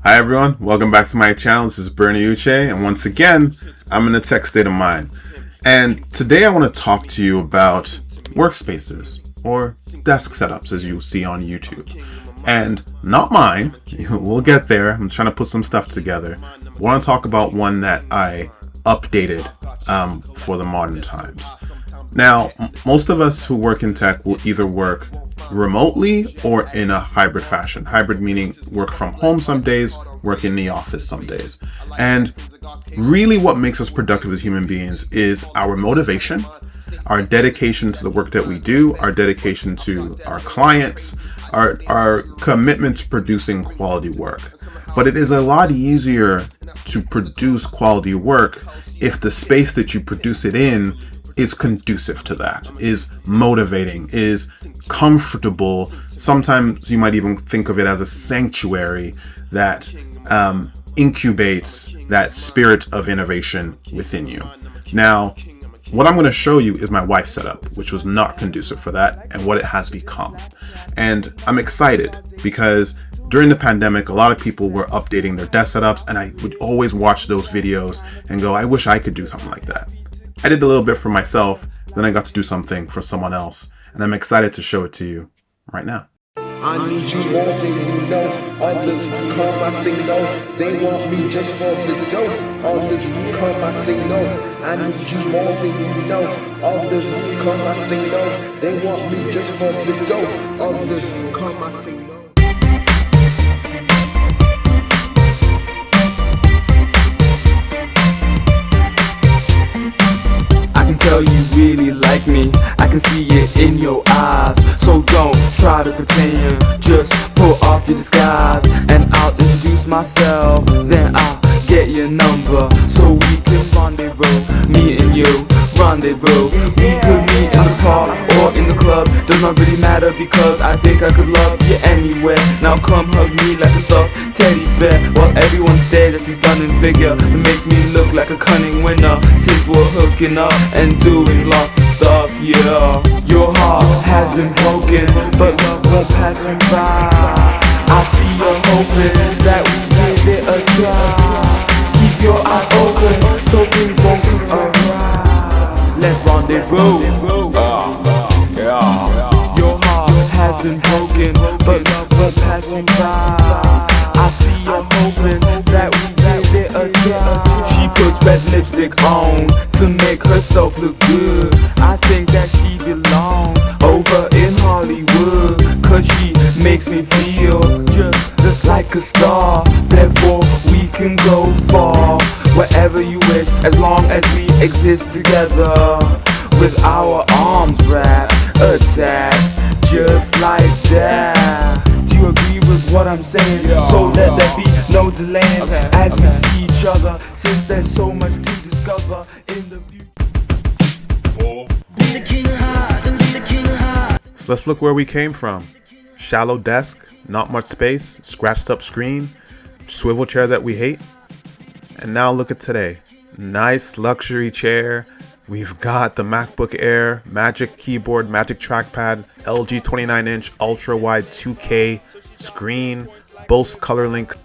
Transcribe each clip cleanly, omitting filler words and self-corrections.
Hi everyone, welcome back to my channel. This is Bernie Uche, and once again, I'm in a tech state of mind. And today I want to talk to you about workspaces, or desk setups as you'll see on YouTube. And not mine, we'll get there, I'm trying to put some stuff together. I want to talk about one that I updated for the modern times. Now, most of us who work in tech will either work remotely or in a hybrid fashion. Hybrid meaning work from home some days, work in the office some days. And really what makes us productive as human beings is our motivation, our dedication to the work that we do, our dedication to our clients, our commitment to producing quality work. But it is a lot easier to produce quality work if the space that you produce it in is conducive to that, is motivating, is comfortable. Sometimes you might even think of it as a sanctuary that incubates that spirit of innovation within you. Now, what I'm going to show you is my wife's setup, which was not conducive for that, and what it has become. And I'm excited because during the pandemic, a lot of people were updating their desk setups, and I would always watch those videos and go, I wish I could do something like that. I did a little bit for myself, then I got to do something for someone else, and I'm excited to show it to you right now. I need you more than you know. Others come, I say no. They want me just for the dough. Others come, I say no. I need you more than you know. Others come, I say no. They want me just for the dough. Others come, I say no. Tell you really like me, I can see it in your eyes. So don't try to pretend, just pull off your disguise. And I'll introduce myself, then I'll get your number, so we can rendezvous, me and you, rendezvous. We could meet in the park or in the club, does not really matter because I think I could love you anywhere. Now come hug me like a stuffed teddy bear, while everyone stares at this stunning figure that makes me look like a cunning winner. Since we're hooking up and doing lots of stuff, yeah. Your heart has been broken, but love won't pass you by. I see you're hoping that we give it a try. Keep your eyes open so things won't go awry. Let's rendezvous. Your heart has been broken, but love won't pass you by. I see you're hoping that we give it a try. She puts red lipstick on to make herself look good. I think that she belongs over in Hollywood, cause she makes me feel just like a star. Therefore we can go far, wherever you wish, as long as we exist together, with our arms wrapped, attached, just like that. Do you agree with what I'm saying? So let there be no delay as we see each other, since there's so much to discover in the future. So let's look where we came from. Shallow desk, not much space, scratched up screen, swivel chair that we hate. And now look at today. Nice luxury chair. We've got the MacBook Air, Magic Keyboard, Magic Trackpad, LG 29-inch ultra-wide 2K screen, Bose ColorLink.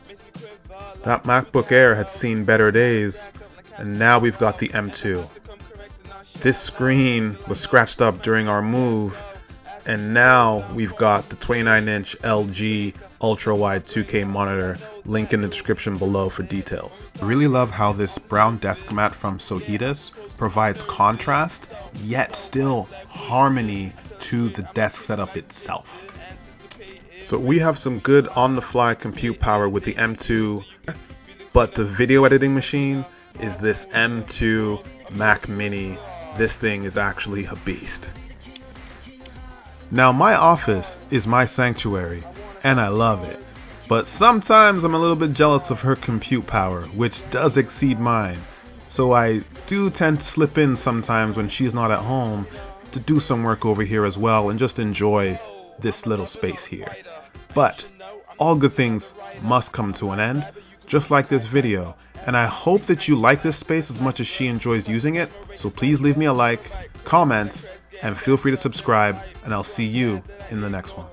That MacBook Air had seen better days, and now we've got the M2. This screen was scratched up during our move, and now we've got the 29-inch LG ultra-wide 2K monitor. Link in the description below for details. I really love how this brown desk mat from Sohitas provides contrast, yet still harmony to the desk setup itself. So we have some good on-the-fly compute power with the M2, but the video editing machine is this M2 Mac Mini. This thing is actually a beast. Now my office is my sanctuary, and I love it. But sometimes I'm a little bit jealous of her compute power, which does exceed mine. So I do tend to slip in sometimes when she's not at home to do some work over here as well and just enjoy this little space here. But all good things must come to an end, just like this video. And I hope that you like this space as much as she enjoys using it. So please leave me a like, comment, and feel free to subscribe, and I'll see you in the next one.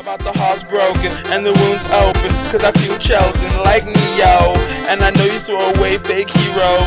about the hearts broken and the wounds open, cause I feel chosen like Neo. And I know you throw away fake heroes